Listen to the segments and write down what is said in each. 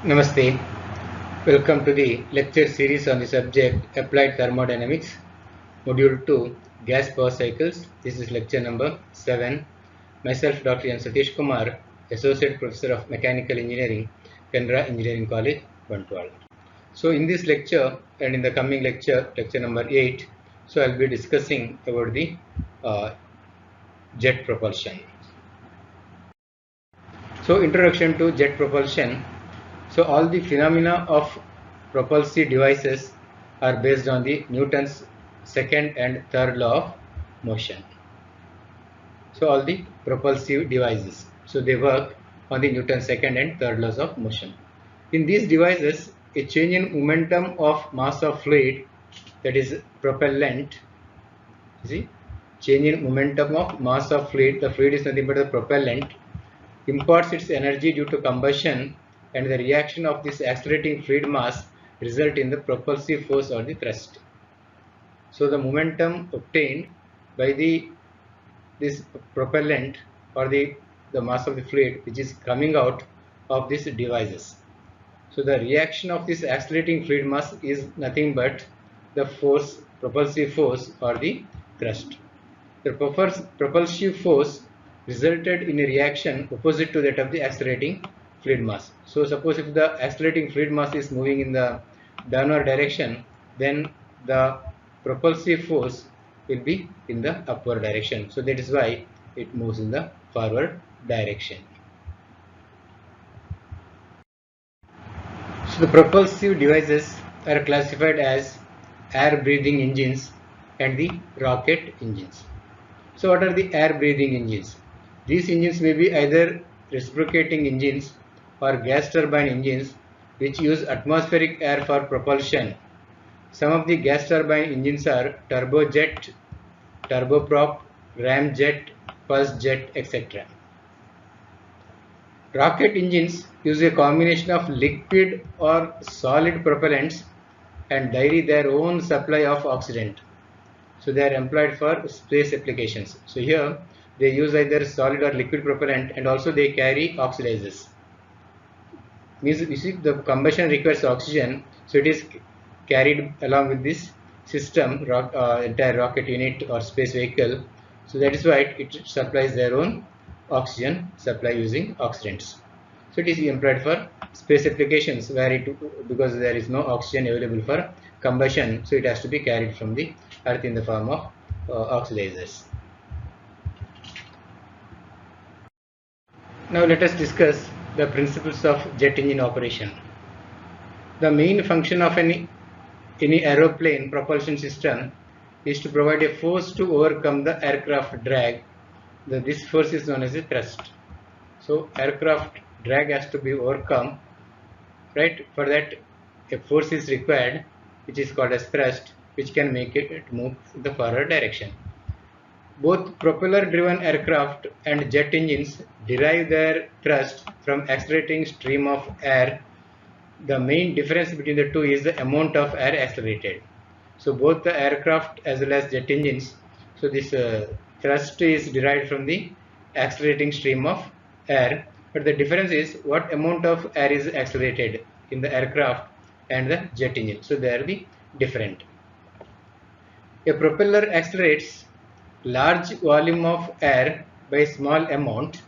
Namaste. Welcome to the lecture series on the subject Applied Thermodynamics, Module 2, Gas Power Cycles. This is lecture number 7. Myself, Dr. N. Satish Kumar, Associate Professor of Mechanical Engineering, Canara Engineering College, Bantwal. So in this lecture and in the coming lecture, lecture number 8, so I'll be discussing about the jet propulsion. So introduction to jet propulsion. So all the phenomena of propulsive devices are based on the Newton's second and third law of motion. So all the propulsive devices, so they work on the Newton's second and third laws of motion. In these devices, a change in momentum of mass of fluid, that is propellant, change in momentum of mass of fluid, the fluid is nothing but the propellant, imparts its energy due to combustion, and the reaction of this accelerating fluid mass result in the propulsive force or the thrust. So the momentum obtained by this propellant or the mass of the fluid which is coming out of these devices. So the reaction of this accelerating fluid mass is nothing but the force, propulsive force or the thrust. The propulsive force resulted in a reaction opposite to that of the accelerating fluid mass. So suppose if the accelerating fluid mass is moving in the downward direction, then the propulsive force will be in the upward direction. So that is why it moves in the forward direction. So the propulsive devices are classified as air breathing engines and the rocket engines. So what are the air breathing engines? These engines may be either reciprocating engines or gas turbine engines which use atmospheric air for propulsion. Some of the gas turbine engines are turbojet, turboprop, ramjet, pulse jet, etc. Rocket engines use a combination of liquid or solid propellants and carry their own supply of oxygen. So they are employed for space applications. So here they use either solid or liquid propellant and also they carry oxidizers. Means you see the combustion requires oxygen, so it is carried along with this system, entire rocket unit or space vehicle. So that is why it supplies their own oxygen supply using oxidants. So it is employed for space applications where because there is no oxygen available for combustion, so it has to be carried from the earth in the form of oxidizers. Now let us discuss the principles of jet engine operation. The main function of any aeroplane propulsion system is to provide a force to overcome the aircraft drag. This force is known as a thrust. So aircraft drag has to be overcome, right? For that a force is required which is called as thrust, which can make it move in the forward direction. Both propeller-driven aircraft and jet engines derive their thrust from accelerating stream of air. The main difference between the two is the amount of air accelerated. So both the aircraft as well as jet engines, so this thrust is derived from the accelerating stream of air, but the difference is what amount of air is accelerated in the aircraft and the jet engine. So they are the different. A propeller accelerates large volume of air by small amount,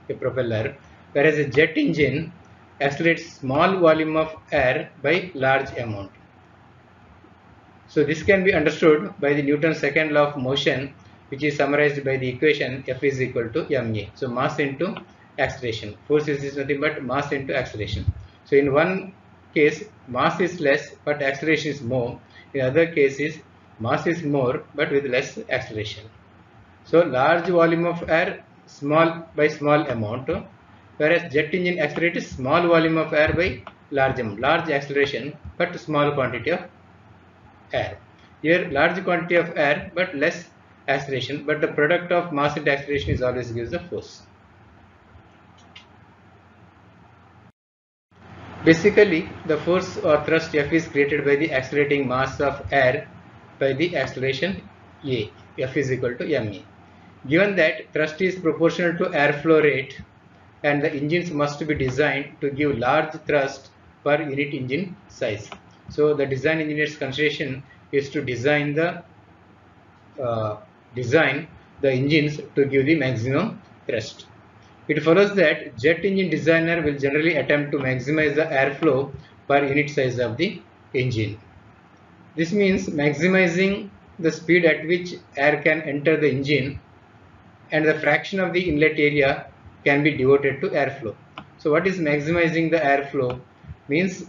a propeller, whereas a jet engine accelerates small volume of air by large amount. So this can be understood by the Newton's second law of motion, which is summarized by the equation F is equal to ma. So mass into acceleration. Force is nothing but mass into acceleration. So in one case mass is less but acceleration is more. In other cases mass is more but with less acceleration. So large volume of air small by small amount, whereas jet engine accelerates small volume of air by large amount, large acceleration but small quantity of air. Here large quantity of air but less acceleration, but the product of mass and acceleration is always gives the force. Basically the force or thrust F is created by the accelerating mass of air by the acceleration A. F is equal to ma. Given that thrust is proportional to airflow rate and the engines must be designed to give large thrust per unit engine size. So the design engineer's consideration is to uh, design the engines to give the maximum thrust. It follows that jet engine designer will generally attempt to maximize the airflow per unit size of the engine. This means maximizing the speed at which air can enter the engine, and the fraction of the inlet area can be devoted to airflow. So what is maximizing the airflow? Means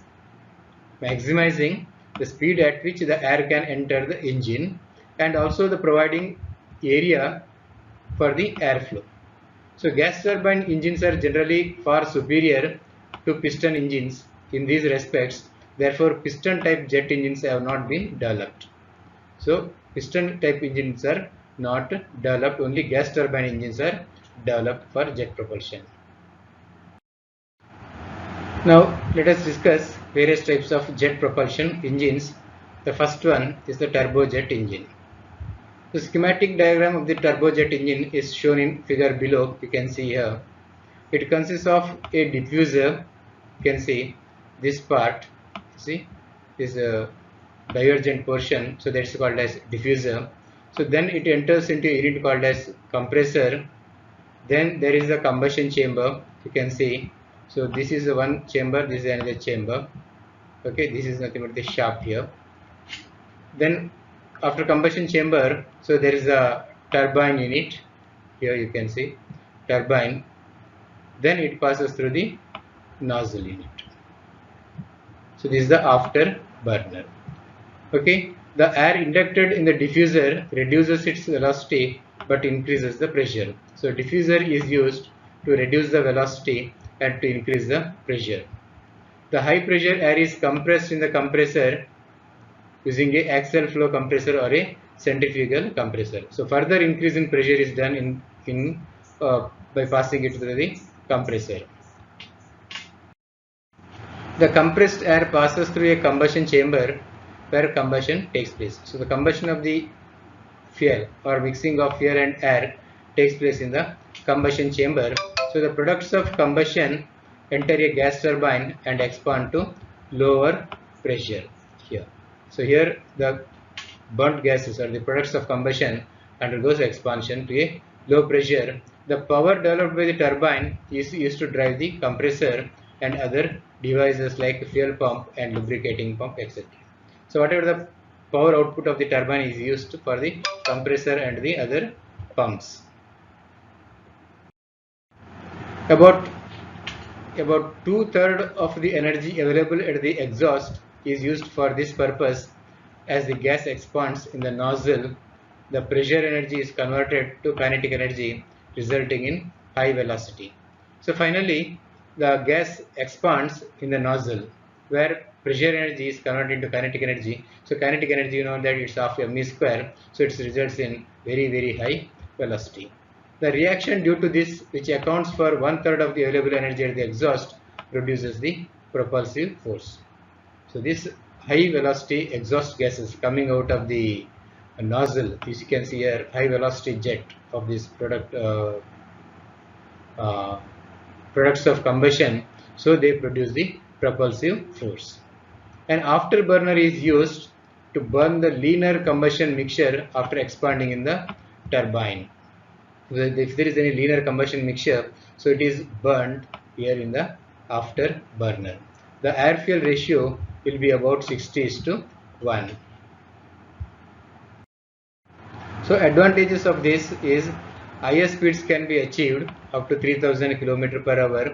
maximizing the speed at which the air can enter the engine, and also the providing area for the airflow. So gas turbine engines are generally far superior to piston engines in these respects. Therefore, piston type jet engines have not been developed. So piston type engines are not developed, only gas turbine engines are developed for jet propulsion. Now let us discuss various types of jet propulsion engines. The first one is the turbojet engine. The schematic diagram of the turbojet engine is shown in figure below. You can see here. It consists of a diffuser. You can see this part. See this divergent portion. So that's called as diffuser. So then it enters into a unit called as compressor. Then there is a combustion chamber. You can see. So this is one chamber. This is another chamber. Okay, this is nothing but the shaft here. Then after combustion chamber, so there is a turbine unit. Here you can see turbine. Then it passes through the nozzle unit. So this is the afterburner. Okay, the air inducted in the diffuser reduces its velocity but increases the pressure. So diffuser is used to reduce the velocity and to increase the pressure. The high pressure air is compressed in the compressor using a axial flow compressor or a centrifugal compressor. So further increase in pressure is done by passing it through the compressor. The compressed air passes through a combustion chamber where combustion takes place. So the combustion of the fuel or mixing of fuel and air takes place in the combustion chamber. So the products of combustion enter a gas turbine and expand to lower pressure here. So here the burnt gases or the products of combustion undergoes expansion to a low pressure. The power developed by the turbine is used to drive the compressor and other devices like fuel pump and lubricating pump, etc. So whatever the power output of the turbine is used for the compressor and the other pumps. About 2/3 of the energy available at the exhaust is used for this purpose. As the gas expands in the nozzle, the pressure energy is converted to kinetic energy, resulting in high velocity. So finally, the gas expands in the nozzle, where pressure energy is converted into kinetic energy. So kinetic energy, you know that it's half mv square, so it results in very high velocity. The reaction due to this, which accounts for 1/3 of the available energy at the exhaust, produces the propulsive force. So this high velocity exhaust gases coming out of the nozzle, as you can see here, high velocity jet of this products of combustion, so they produce the propulsive force. An afterburner is used to burn the leaner combustion mixture after expanding in the turbine. If there is any leaner combustion mixture, so it is burned here in the afterburner. The air fuel ratio will be about 60:1. So advantages of this is higher speeds can be achieved up to 3000 km per hour,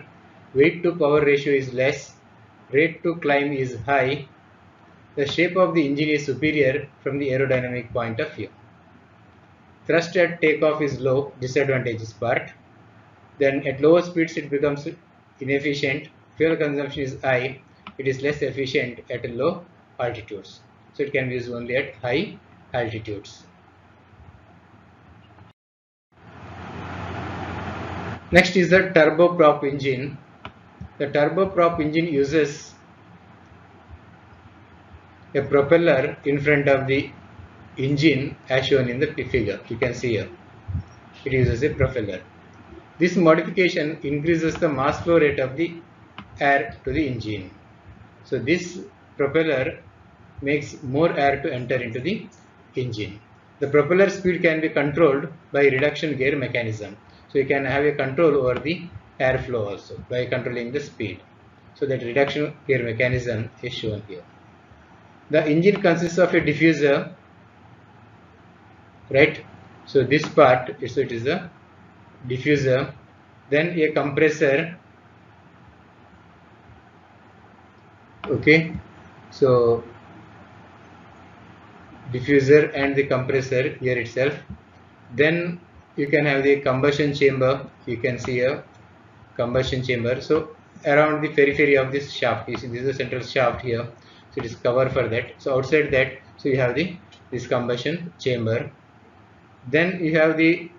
weight to power ratio is less, rate to climb is high, the shape of the engine is superior from the aerodynamic point of view. Thrust at takeoff is low, disadvantages part. Then at lower speeds it becomes inefficient, fuel consumption is high, it is less efficient at low altitudes. So it can be used only at high altitudes. Next is the turboprop engine. The turboprop engine uses a propeller in front of the engine as shown in the figure. You can see here. It uses a propeller. This modification increases the mass flow rate of the air to the engine. So this propeller makes more air to enter into the engine. The propeller speed can be controlled by reduction gear mechanism. So you can have a control over the airflow also by controlling the speed. So that reduction gear mechanism is shown here. The engine consists of a diffuser, right? So this part, so it is a diffuser, then a compressor, okay, so diffuser and the compressor here itself. Then you can have the combustion chamber. You can see a combustion chamber. So around the periphery of this shaft, you see this is the central shaft here, so it is cover for that. So outside that, so you have this combustion chamber. Then you have the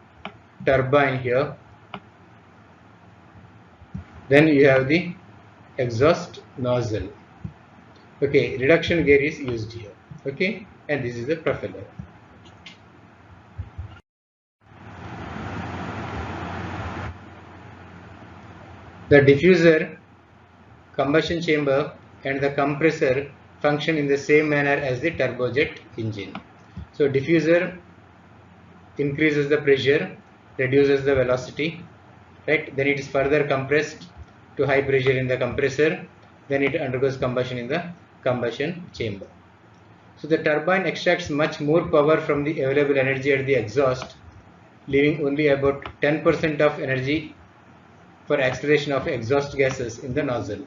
turbine here. Then you have the exhaust nozzle. Okay, reduction gear is used here. Okay, and this is the propeller. The diffuser, combustion chamber and the compressor function in the same manner as the turbojet engine. So diffuser increases the pressure, reduces the velocity, right? Then it is further compressed to high pressure in the compressor, then it undergoes combustion in the combustion chamber. So the turbine extracts much more power from the available energy at the exhaust, leaving only about 10% of energy for acceleration of exhaust gases in the nozzle.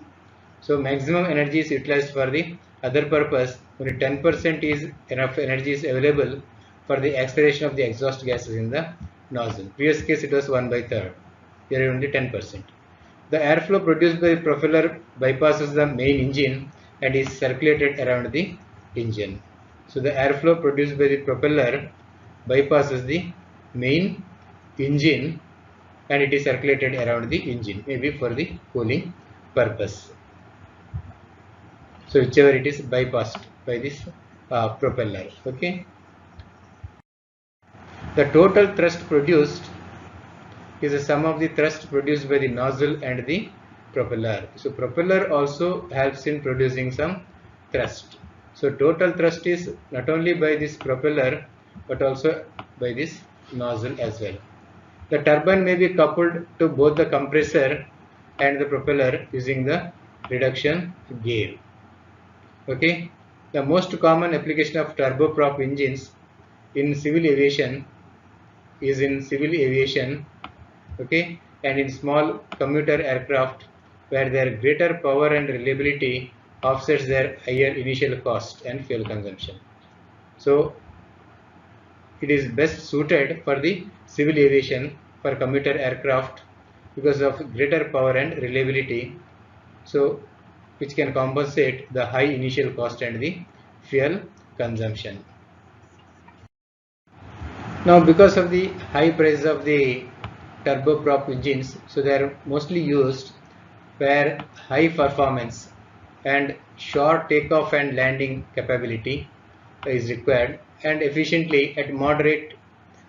So maximum energy is utilized for the other purpose, only 10% is enough energy is available for the acceleration of the exhaust gases in the nozzle. Previous case it was 1/3, here only 10%. The airflow produced by the propeller bypasses the main engine and is circulated around the engine. So the airflow produced by the propeller bypasses the main engine and it is circulated around the engine, maybe for the cooling purpose. So whichever it is bypassed by this propeller. Okay. The total thrust produced is the sum of the thrust produced by the nozzle and the propeller. So propeller also helps in producing some thrust. So total thrust is not only by this propeller but also by this nozzle as well. The turbine may be coupled to both the compressor and the propeller using the reduction gear. Okay. The most common application of turboprop engines in civil aviation is in civil aviation, okay, and in small commuter aircraft where their greater power and reliability offsets their higher initial cost and fuel consumption. So it is best suited for the civil aviation for commuter aircraft because of greater power and reliability, so which can compensate the high initial cost and the fuel consumption. Now because of the high price of the turboprop engines, so they are mostly used where high performance and short takeoff and landing capability is required and efficiently at moderate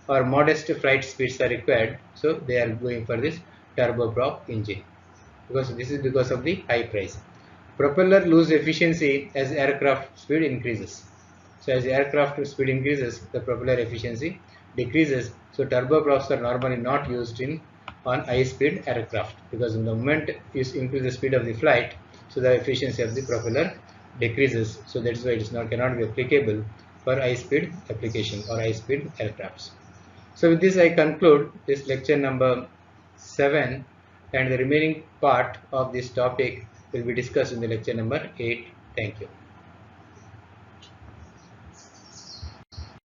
or modest flight speeds are required. So they are going for this turboprop engine because this is because of the high price. Propeller lose efficiency as aircraft speed increases. So as the aircraft speed increases, the propeller efficiency decreases. So turboprops are normally not used on high speed aircraft because in the moment you increase the speed of the flight, so the efficiency of the propeller decreases. So that's why it is cannot be applicable for high speed application or high speed aircrafts. So with this I conclude this lecture number 7, and the remaining part of this topic will be discussed in the lecture number 8. Thank you.